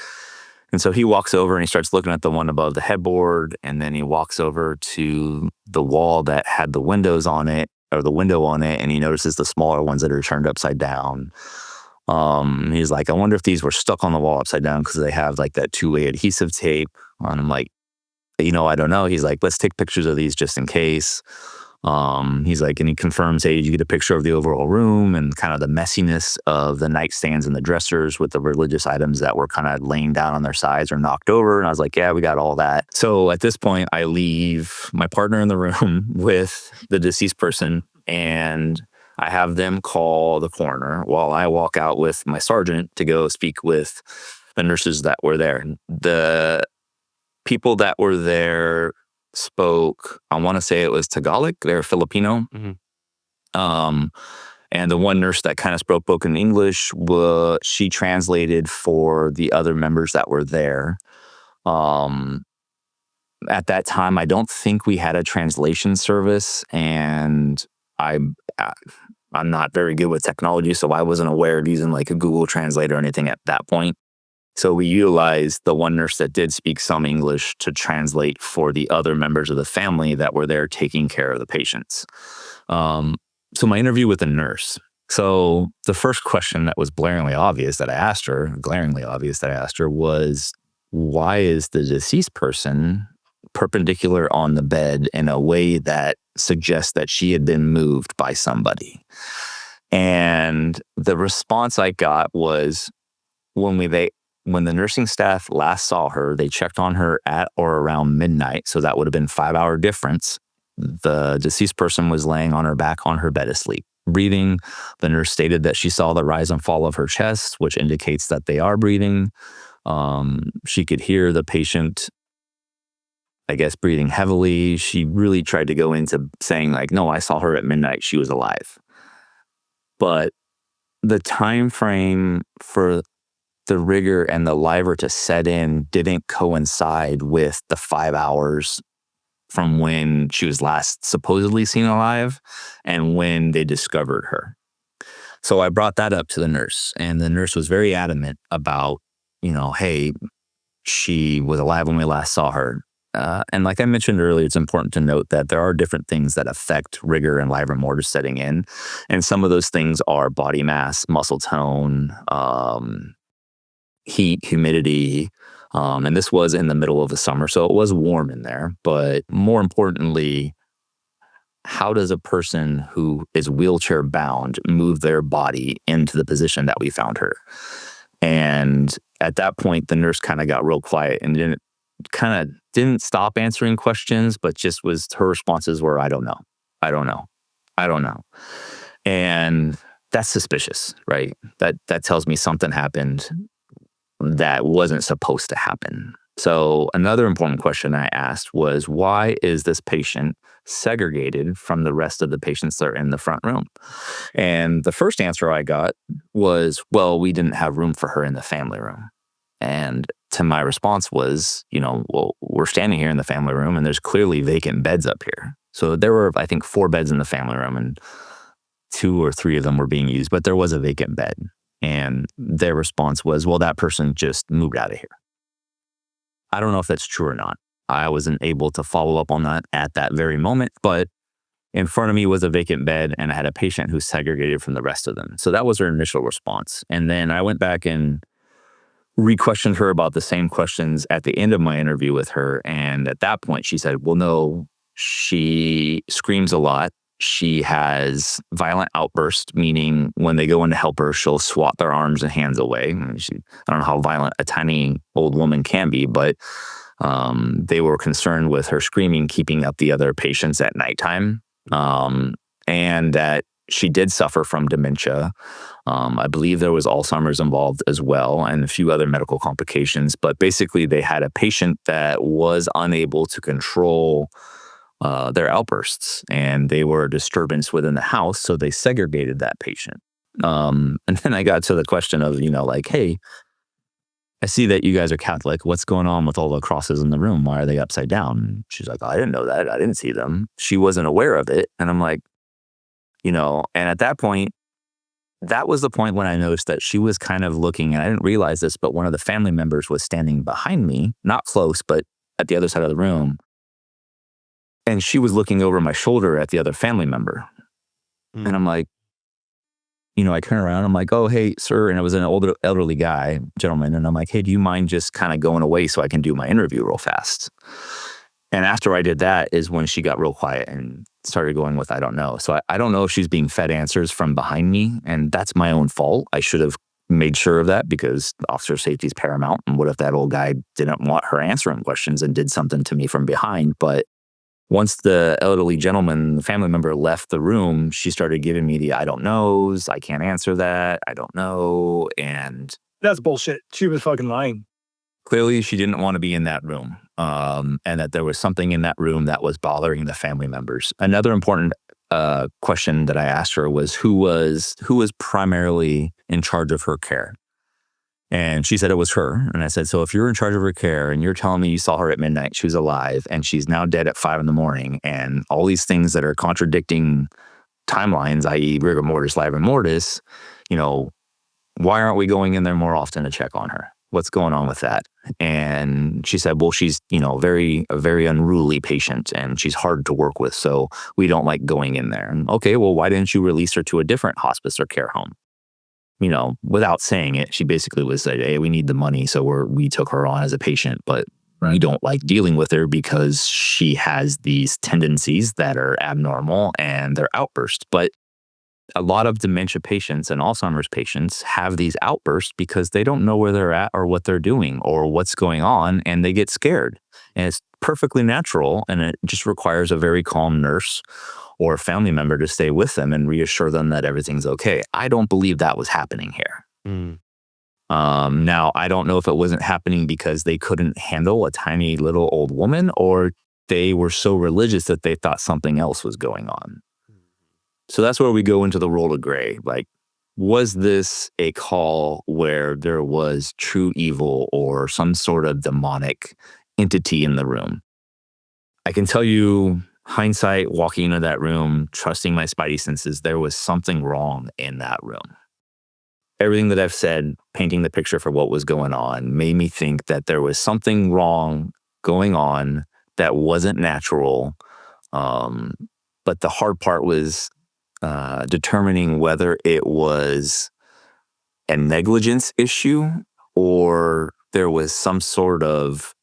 And so he walks over and he starts looking at the one above the headboard, and then he walks over to the wall that had the windows on it, or the window on it, and he notices the smaller ones that are turned upside down. He's like, I wonder if these were stuck on the wall upside down because they have like that two-way adhesive tape. And I'm like, I don't know. He's like, let's take pictures of these just in case. He's like, and he confirms, hey, did you get a picture of the overall room and kind of the messiness of the nightstands and the dressers with the religious items that were kind of laying down on their sides or knocked over? And I was like, yeah, we got all that. So at this point, I leave my partner in the room with the deceased person, and I have them call the coroner while I walk out with my sergeant to go speak with the nurses that were there. The people that were there spoke, I want to say it was Tagalog. They're Filipino. And the one nurse that kind of spoke broken English, she translated for the other members that were there. At that time, I don't think we had a translation service, and I'm not very good with technology, so I wasn't aware of using like a Google Translate or anything at that point. So we utilized the one nurse that did speak some English to translate for the other members of the family that were there taking care of the patients. So my interview with the nurse. So the first question that was glaringly obvious that I asked her was, why is the deceased person perpendicular on the bed in a way that suggests that she had been moved by somebody? And the response I got was, when the nursing staff last saw her, they checked on her at or around midnight. So that would have been 5-hour difference. The deceased person was laying on her back on her bed asleep, breathing. The nurse stated that she saw the rise and fall of her chest, which indicates that they are breathing. She could hear the patient, I guess, breathing heavily. She really tried to go into saying like, no, I saw her at midnight. She was alive. But the time frame for the rigor and the livor to set in didn't coincide with the 5 hours from when she was last supposedly seen alive and when they discovered her. So I brought that up to the nurse, and the nurse was very adamant about, hey, she was alive when we last saw her. And like I mentioned earlier, it's important to note that there are different things that affect rigor and livor mortis setting in. And some of those things are body mass, muscle tone, heat, humidity. And this was in the middle of the summer, so it was warm in there. But more importantly, how does a person who is wheelchair bound move their body into the position that we found her? And at that point, the nurse kind of got real quiet and didn't stop answering questions, but just her responses were, I don't know. And that's suspicious, right? That tells me something happened that wasn't supposed to happen. So another important question I asked was, why is this patient segregated from the rest of the patients that are in the front room? And the first answer I got was, well, we didn't have room for her in the family room. And to my response was, well, we're standing here in the family room and there's clearly vacant beds up here. So there were, I think, 4 beds in the family room and 2 or 3 of them were being used, but there was a vacant bed. And their response was, well, that person just moved out of here. I don't know if that's true or not. I wasn't able to follow up on that at that very moment, but in front of me was a vacant bed and I had a patient who segregated from the rest of them. So that was her initial response. And then I went back and re-questioned her about the same questions at the end of my interview with her. And at that point, she said, well, no, she screams a lot. She has violent outbursts, meaning when they go in to help her, she'll swat their arms and hands away. I don't know how violent a tiny old woman can be, but they were concerned with her screaming, keeping up the other patients at nighttime, and that she did suffer from dementia. I believe there was Alzheimer's involved as well and a few other medical complications. But basically, they had a patient that was unable to control their outbursts, and they were a disturbance within the house, so they segregated that patient. And then I got to the question of, like, hey, I see that you guys are Catholic. What's going on with all the crosses in the room? Why are they upside down? And she's like, oh, I didn't know that. I didn't see them. She wasn't aware of it. And I'm like, and at that point, that was the point when I noticed that she was kind of looking, and I didn't realize this, but one of the family members was standing behind me, not close, but at the other side of the room. And she was looking over my shoulder at the other family member. And I'm like, I turn around, I'm like, oh, hey, sir. And it was an older, elderly gentleman. And I'm like, hey, do you mind just kind of going away so I can do my interview real fast? And after I did that is when she got real quiet and started going with, I don't know. So I don't know if she's being fed answers from behind me. And that's my own fault. I should have made sure of that because officer safety is paramount. And what if that old guy didn't want her answering questions and did something to me from behind? But once the elderly gentleman, the family member, left the room, she started giving me the I don't knows. I can't answer that. I don't know. And That's bullshit. She was fucking lying. clearly she didn't want to be in that room, and that there was something in that room that was bothering the family members. Another important question that I asked her was who was primarily in charge of her care? And she said it was her. And I said, so if you're in charge of her care and you're telling me you saw her at midnight, she was alive, and she's now dead at 5 a.m, and all these things that are contradicting timelines, i.e. rigor mortis, livor mortis, why aren't we going in there more often to check on her? What's going on with that? And she said, well, she's, a very unruly patient and she's hard to work with. So we don't like going in there. And okay, well, why didn't you release her to a different hospice or care home? Without saying it, she basically was saying, hey, we need the money. So we took her on as a patient, but we don't like dealing with her because she has these tendencies that are abnormal and they're outbursts. But a lot of dementia patients and Alzheimer's patients have these outbursts because they don't know where they're at or what they're doing or what's going on, and they get scared. And it's perfectly natural, and it just requires a very calm nurse or a family member to stay with them and reassure them that everything's okay. I don't believe that was happening here. Now, I don't know if it wasn't happening because they couldn't handle a tiny little old woman, or they were so religious that they thought something else was going on. So that's where we go into the role of gray. Like, was this a call where there was true evil or some sort of demonic entity in the room? I can tell you, hindsight, walking into that room, trusting my spidey senses, there was something wrong in that room. Everything that I've said, painting the picture for what was going on, made me think that there was something wrong going on that wasn't natural. But the hard part was determining whether it was a negligence issue or there was some sort of,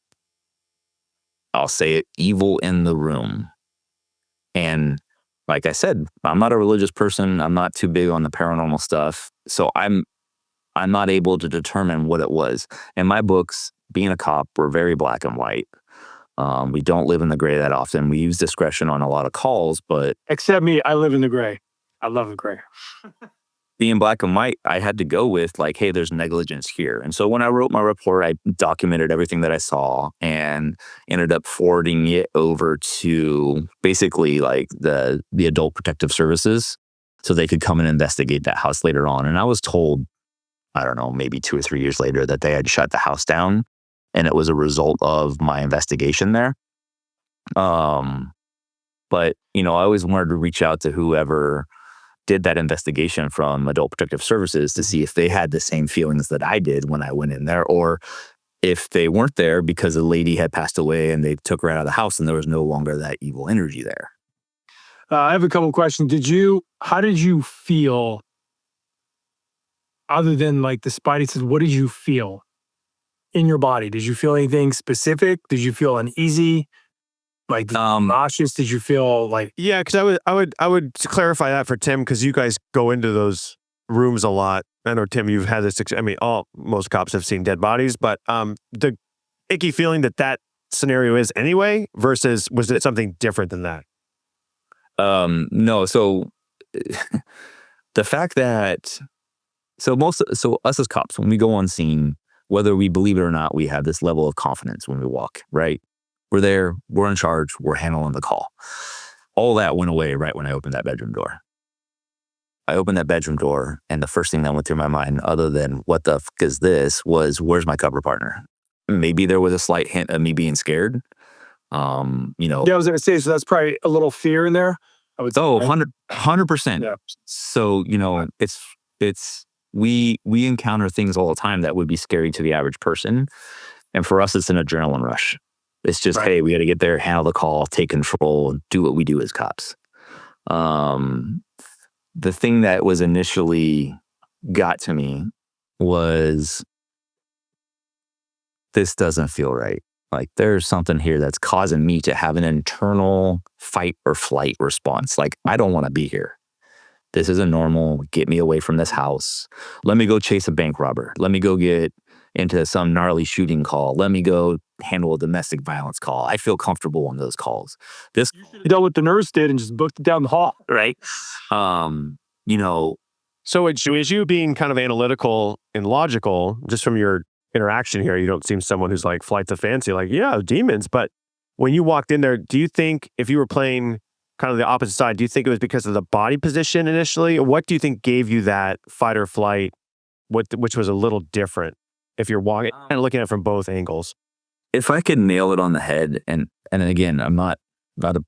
I'll say it, evil in the room. And like I said, I'm not a religious person. I'm not too big on the paranormal stuff. So I'm not able to determine what it was. In my books, being a cop, we're very black and white. We don't live in the gray that often. We use discretion on a lot of calls, but... Except me, I live in the gray. I love the gray. being black and white, I had to go with like, hey, there's negligence here. And so when I wrote my report, I documented everything that I saw and ended up forwarding it over to basically like the adult protective services so they could come and investigate that house later on. And I was told, I don't know, maybe 2 or 3 years later that they had shut the house down and it was a result of my investigation there. But, I always wanted to reach out to whoever did that investigation from Adult Protective Services to see if they had the same feelings that I did when I went in there, or if they weren't there because a lady had passed away and they took her out of the house and there was no longer that evil energy there. I have a couple of questions. How did you feel, other than like the spidey sense, what did you feel in your body? Did you feel anything specific? Did you feel uneasy? Like nauseous? Did you feel like? Yeah, because I would clarify that for Tim, because you guys go into those rooms a lot. I know, Tim, you've had this. I mean, most cops have seen dead bodies, but the icky feeling that scenario is anyway, versus was it something different than that? No. So the fact that so us as cops, when we go on scene, whether we believe it or not, we have this level of confidence when we walk, right? We're there, we're in charge, we're handling the call. All that went away right when I opened that bedroom door. I opened that bedroom door, and the first thing that went through my mind, other than what the fuck is this, was where's my cover partner? Maybe there was a slight hint of me being scared. Yeah, I was going to say, so that's probably a little fear in there. I would say, 100%. Yeah. So, it's we encounter things all the time that would be scary to the average person. And for us, it's an adrenaline rush. It's just, Right. Hey, we got to get there, handle the call, take control, and do what we do as cops. The thing that was initially got to me was, this doesn't feel right. Like there's something here that's causing me to have an internal fight or flight response. Like, I don't want to be here. This isn't normal. Get me away from this house. Let me go chase a bank robber. Let me go get into some gnarly shooting call. Let me go handle a domestic violence call. I feel comfortable on those calls. You dealt what the nurse did and just booked it down the hall. Right. So is you being kind of analytical and logical, just from your interaction here, you don't seem someone who's like flights of fancy, like, yeah, demons. But when you walked in there, do you think if you were playing kind of the opposite side, do you think it was because of the body position initially? Or what do you think gave you that fight or flight, which was a little different if you're walking and looking at it from both angles? If I could nail it on the head, and again, I'm not a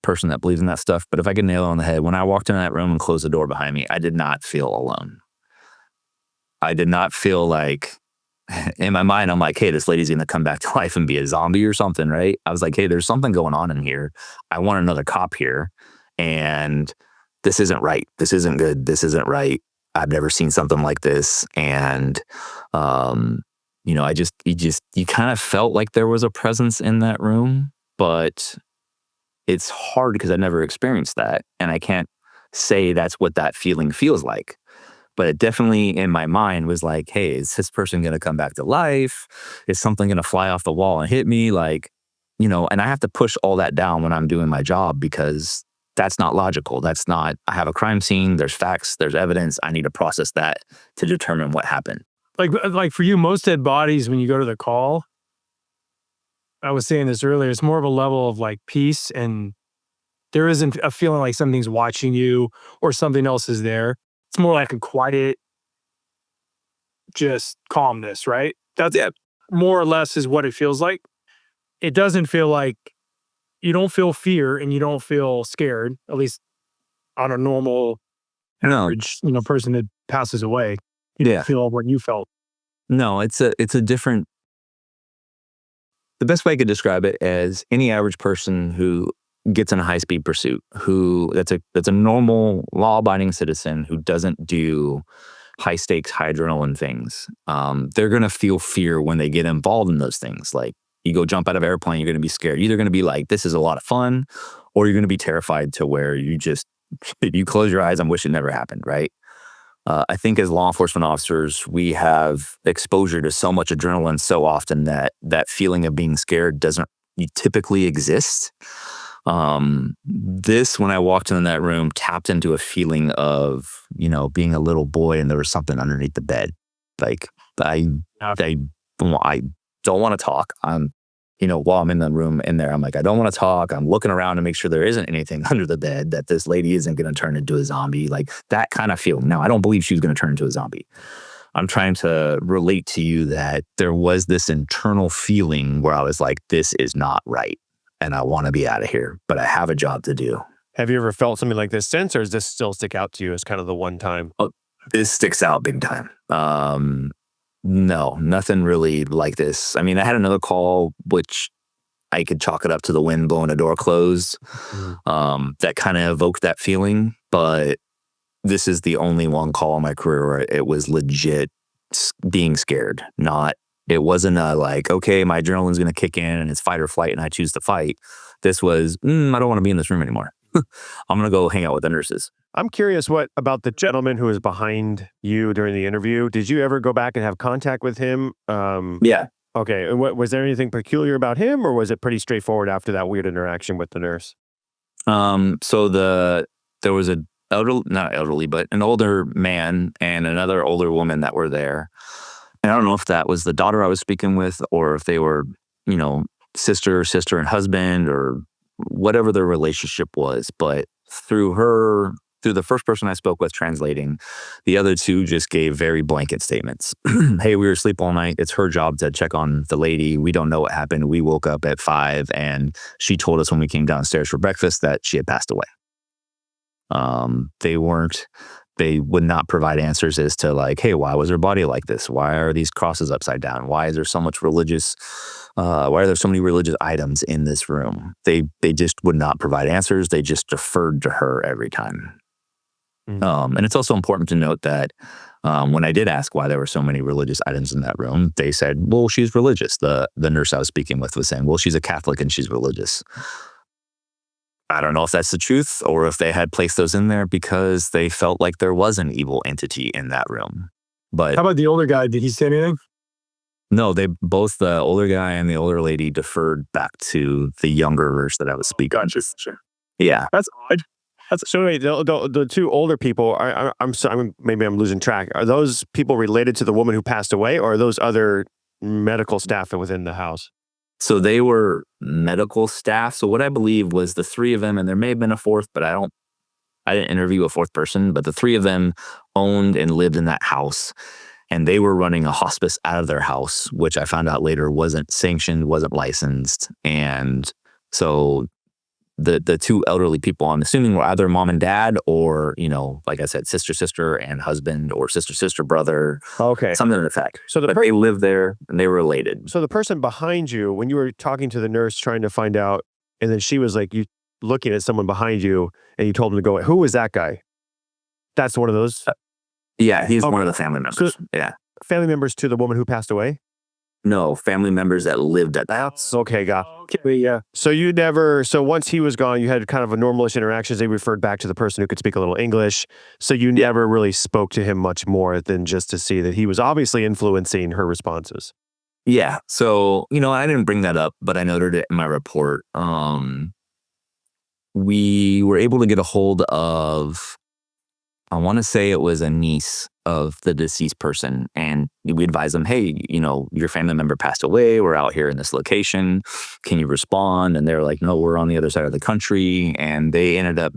person that believes in that stuff, but if I could nail it on the head, when I walked into that room and closed the door behind me, I did not feel alone. I did not feel like, in my mind, I'm like, hey, this lady's going to come back to life and be a zombie or something, right? I was like, hey, there's something going on in here. I want another cop here. And this isn't right. This isn't good. This isn't right. I've never seen something like this. And, you kind of felt like there was a presence in that room, but it's hard because I never experienced that. And I can't say that's what that feeling feels like. But it definitely, in my mind, was like, hey, is this person going to come back to life? Is something going to fly off the wall and hit me? And I have to push all that down when I'm doing my job, because that's not logical. That's not, I have a crime scene, there's facts, there's evidence. I need to process that to determine what happened. Like for you, most dead bodies, when you go to the call, I was saying this earlier, it's more of a level of like peace, and there isn't a feeling like something's watching you or something else is there. It's more like a quiet, just calmness, right? That's more or less is what it feels like. It doesn't feel like, you don't feel fear and you don't feel scared, at least on a normal average, person that passes away. You don't feel what you felt. No, it's a different, the best way I could describe it as any average person who gets in a high-speed pursuit, that's a normal law-abiding citizen who doesn't do high-stakes, high adrenaline things. They're going to feel fear when they get involved in those things. Like, you go jump out of an airplane, you're going to be scared. You're either going to be like, this is a lot of fun, or you're going to be terrified to where you close your eyes and wish it never happened, right? I think as law enforcement officers, we have exposure to so much adrenaline so often that feeling of being scared doesn't typically exist. This, when I walked into that room, tapped into a feeling of, being a little boy and there was something underneath the bed. Like I don't want to talk. While I'm in the room in there, I'm like, I don't want to talk. I'm looking around to make sure there isn't anything under the bed, that this lady isn't going to turn into a zombie. Like that kind of feeling. Now, I don't believe she's going to turn into a zombie. I'm trying to relate to you that there was this internal feeling where I was like, this is not right. And I want to be out of here, but I have a job to do. Have you ever felt something like this since, or does this still stick out to you as kind of the one time? Oh, this sticks out big time. No, nothing really like this. I mean, I had another call, which I could chalk it up to the wind blowing a door closed. That kind of evoked that feeling, but this is the only one call in my career where it was legit being scared. It wasn't a like, okay, my adrenaline's going to kick in and it's fight or flight and I choose to fight. This was, I don't want to be in this room anymore. I'm going to go hang out with the nurses. I'm curious what about the gentleman who was behind you during the interview? Did you ever go back and have contact with him? Yeah. Okay. And was there anything peculiar about him, or was it pretty straightforward after that weird interaction with the nurse? So there was not elderly, but an older man and another older woman that were there. And I don't know if that was the daughter I was speaking with, or if they were, sister and husband, or whatever their relationship was. But through the first person I spoke with translating, the other two just gave very blanket statements. Hey, we were asleep all night. It's her job to check on the lady. We don't know what happened. We woke up at 5 and she told us when we came downstairs for breakfast that she had passed away. They would not provide answers as to like, hey, why was her body like this? Why are these crosses upside down? Why is there so much why are there so many religious items in this room? They just would not provide answers. They just deferred to her every time. And it's also important to note that when I did ask why there were so many religious items in that room, they said, well, she's religious. The nurse I was speaking with was saying, well, she's a Catholic and she's religious. I don't know if that's the truth or if they had placed those in there because they felt like there was an evil entity in that room. But how about the older guy? Did he say anything? No, both the older guy and the older lady deferred back to the younger verse that I was speaking. Gotcha. Sure. Yeah. That's odd. So wait, the two older people, maybe I'm losing track. Are those people related to the woman who passed away, or are those other medical staff within the house? So they were medical staff. So what I believe was the three of them, and there may have been a fourth, but I didn't interview a fourth person, but the three of them owned and lived in that house. And they were running a hospice out of their house, which I found out later wasn't sanctioned, wasn't licensed. And so the two elderly people, I'm assuming, were either mom and dad or, like I said, sister and husband, or sister, brother. Okay. Something to that effect. So but they lived there and they were related. So the person behind you, when you were talking to the nurse trying to find out, and then she was like, you looking at someone behind you and you told them to go, who was that guy? That's one of those? Yeah, he's one of the family members. Yeah. Family members to the woman who passed away? No, family members that lived at the house. Okay, yeah. So once he was gone, you had kind of a normalish interactions. They referred back to the person who could speak a little English. So you never really spoke to him much more than just to see that he was obviously influencing her responses. Yeah. So, I didn't bring that up, but I noted it in my report. We were able to get a hold of, I want to say it was a niece of the deceased person. And we advised them, hey, your family member passed away. We're out here in this location. Can you respond? And they're like, no, we're on the other side of the country. And they ended up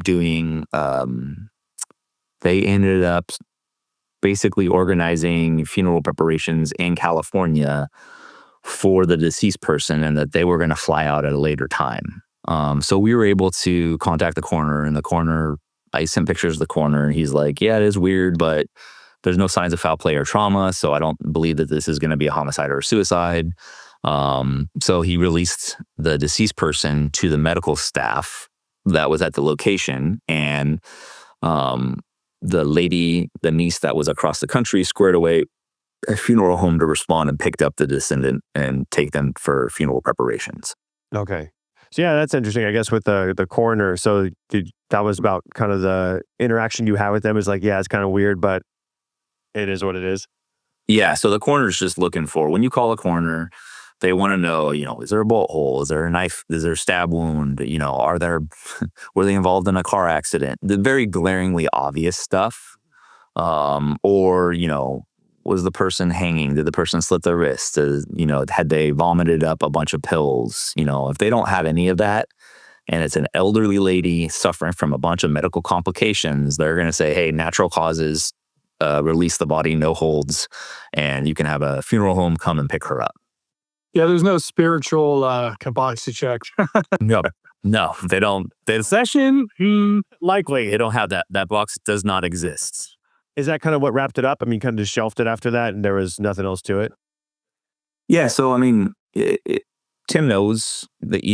basically organizing funeral preparations in California for the deceased person, and that they were going to fly out at a later time. So we were able to contact the coroner, and the coroner, I sent pictures of the coroner, and he's like, yeah, it is weird, but there's no signs of foul play or trauma, so I don't believe that this is going to be a homicide or a suicide. So he released the deceased person to the medical staff that was at the location, and the niece that was across the country, squared away a funeral home to respond and picked up the descendant and take them for funeral preparations. Okay. So yeah, that's interesting, I guess, with the coroner. So that was about kind of the interaction you had with them, is like, yeah, it's kind of weird, but it is what it is. Yeah. So the coroner's just looking for, when you call a coroner, They want to know, is there a bullet hole? Is there a knife? Is there a stab wound? Were they involved in a car accident? The very glaringly obvious stuff. Or, was the person hanging? Did the person slit their wrist? Had they vomited up a bunch of pills? If they don't have any of that, and it's an elderly lady suffering from a bunch of medical complications, they're going to say, hey, natural causes, release the body, no holds, and you can have a funeral home come and pick her up. Yeah, there's no spiritual box to check. No, they don't. Session? Likely. They don't have that. That box does not exist. Is that kind of what wrapped it up? I mean, kind of just shelved it after that and there was nothing else to it? Yeah, so, I mean, Tim knows that,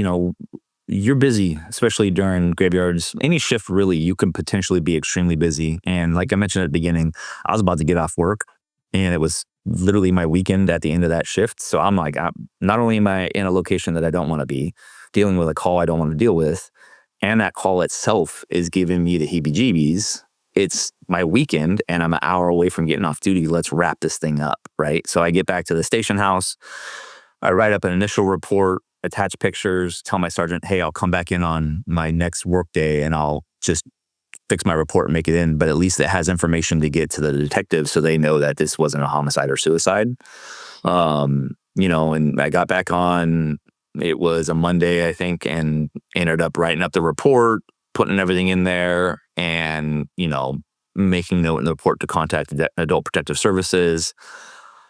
you're busy, especially during graveyards. Any shift, really, you can potentially be extremely busy. And like I mentioned at the beginning, I was about to get off work, and it was literally my weekend at the end of that shift. So I'm like, not only am I in a location that I don't want to be, dealing with a call I don't want to deal with, and that call itself is giving me the heebie-jeebies. It's my weekend, and I'm an hour away from getting off duty. Let's wrap this thing up, right? So I get back to the station house. I write up an initial report, attach pictures, tell my sergeant, hey, I'll come back in on my next work day and I'll just fix my report and make it in. But at least it has information to get to the detectives so they know that this wasn't a homicide or suicide. And I got back on, it was a Monday, I think, and ended up writing up the report, putting everything in there, and, making note in the report to contact the Adult Protective Services.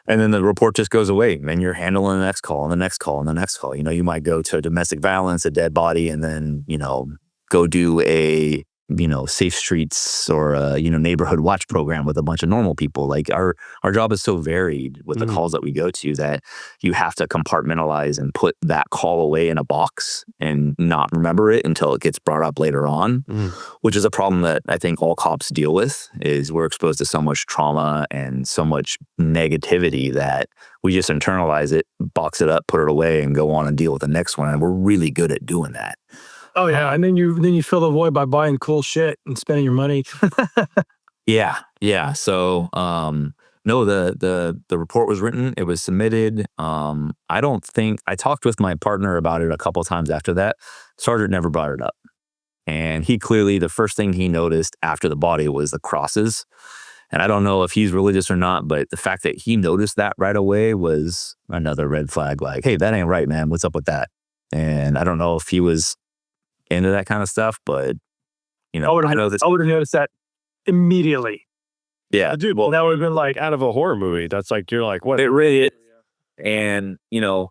And then the report just goes away, and you're handling the next call and the next call and the next call. You might go to domestic violence, a dead body, and then, go do a, safe streets or a, neighborhood watch program with a bunch of normal people. Like our job is so varied with the calls that we go to that you have to compartmentalize and put that call away in a box and not remember it until it gets brought up later on, which is a problem that I think all cops deal with. Is we're exposed to so much trauma and so much negativity that we just internalize it, box it up, put it away, and go on and deal with the next one. And we're really good at doing that. Oh yeah, and then you fill the void by buying cool shit and spending your money. Yeah. So, no, the report was written. It was submitted. I don't think I talked with my partner about it a couple of times after that. Sergeant never brought it up, and he clearly, the first thing he noticed after the body was the crosses. And I don't know if he's religious or not, but the fact that he noticed that right away was another red flag. Like, hey, that ain't right, man. What's up with that? And I don't know if he was into that kind of stuff, but I know this. I would have noticed that immediately. Yeah, Dude, well, that would have been like out of a horror movie. That's like, you're like, what? It really is. And to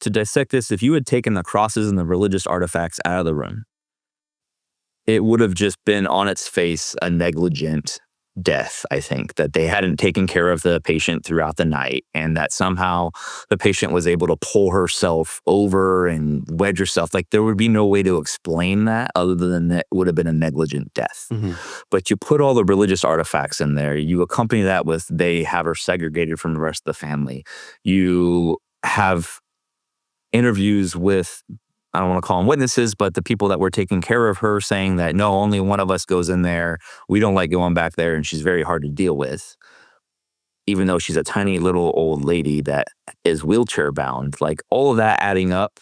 dissect this, if you had taken the crosses and the religious artifacts out of the room, it would have just been on its face a negligent death. I think that they hadn't taken care of the patient throughout the night, and that somehow the patient was able to pull herself over and wedge herself. Like, there would be no way to explain that other than that it would have been a negligent death. But you put all the religious artifacts in there, you accompany that with they have her segregated from the rest of the family. You have interviews with, I don't want to call them witnesses, but the people that were taking care of her saying that, no, only one of us goes in there. We don't like going back there, and she's very hard to deal with, even though she's a tiny little old lady that is wheelchair bound. Like, all of that adding up,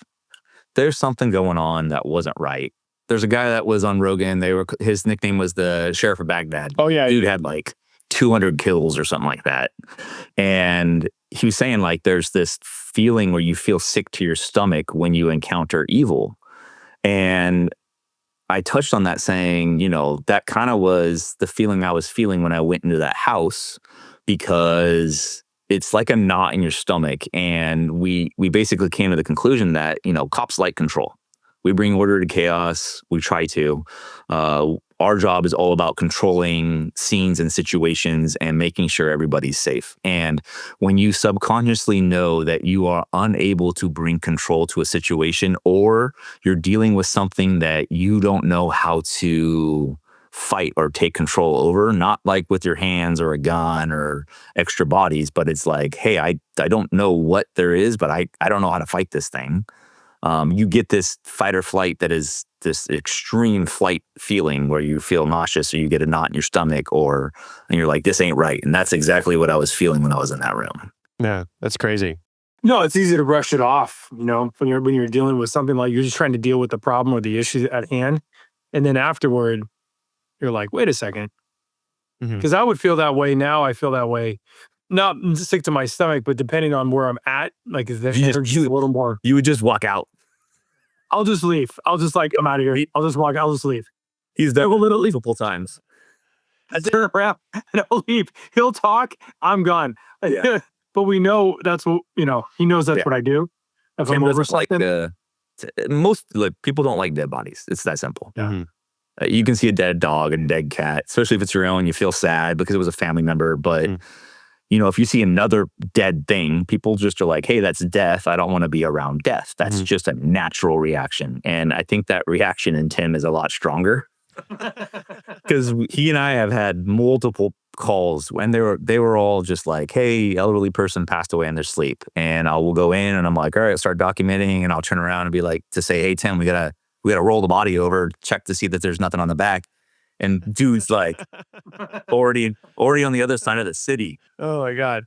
there's something going on that wasn't right. There's a guy that was on Rogan. His nickname was the Sheriff of Baghdad. Oh, yeah. Dude had like 200 kills or something like that. And he was saying, like, there's this feeling where you feel sick to your stomach when you encounter evil. And I touched on that saying, that kind of was the feeling I was feeling when I went into that house, because it's like a knot in your stomach. And we basically came to the conclusion that, cops like control. We bring order to chaos. We try to. Our job is all about controlling scenes and situations and making sure everybody's safe. And when you subconsciously know that you are unable to bring control to a situation, or you're dealing with something that you don't know how to fight or take control over, not like with your hands or a gun or extra bodies, but it's like, hey, I don't know what there is, but I don't know how to fight this thing. You get this fight or flight that is this extreme flight feeling where you feel nauseous, or you get a knot in your stomach, and you're like, this ain't right. And that's exactly what I was feeling when I was in that room. Yeah, that's crazy. No, it's easy to brush it off, when you're dealing with something like you're just trying to deal with the problem or the issue at hand. And then afterward, you're like, wait a second. Mhm. Because I would feel that way now. I feel that way, not sick to my stomach, but depending on where I'm at, like is the energy a little more. You would just walk out. I'll just leave. I'll just like, I'm out of here. I'll just walk. I'll just leave. He's there a couple times. I turn around and I'll leave. He'll talk. I'm gone. Yeah. But we know that's what, he knows that's what I do. If I'm like oversighted. most people don't like dead bodies. It's that simple. Yeah. Mhm. You can see a dead dog, a dead cat, especially if it's your own. You feel sad because it was a family member. But if you see another dead thing, people just are like, "Hey, that's death. I don't want to be around death." That's just a natural reaction, and I think that reaction in Tim is a lot stronger because he and I have had multiple calls when they were all just like, "Hey, elderly person passed away in their sleep," and I will go in and I'm like, "All right, start documenting," and I'll turn around and be like to say, "Hey, Tim, we gotta roll the body over, check to see that there's nothing on the back," and dude's like already on the other side of the city. Oh my God.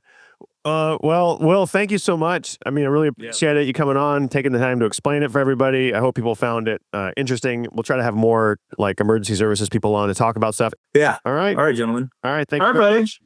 Well, Will, thank you so much. I mean, I really appreciate you coming on, taking the time to explain it for everybody. I hope people found it interesting. We'll try to have more like emergency services people on to talk about stuff. Yeah. All right. All right, gentlemen. All right. Thank All you right, very buddy. much.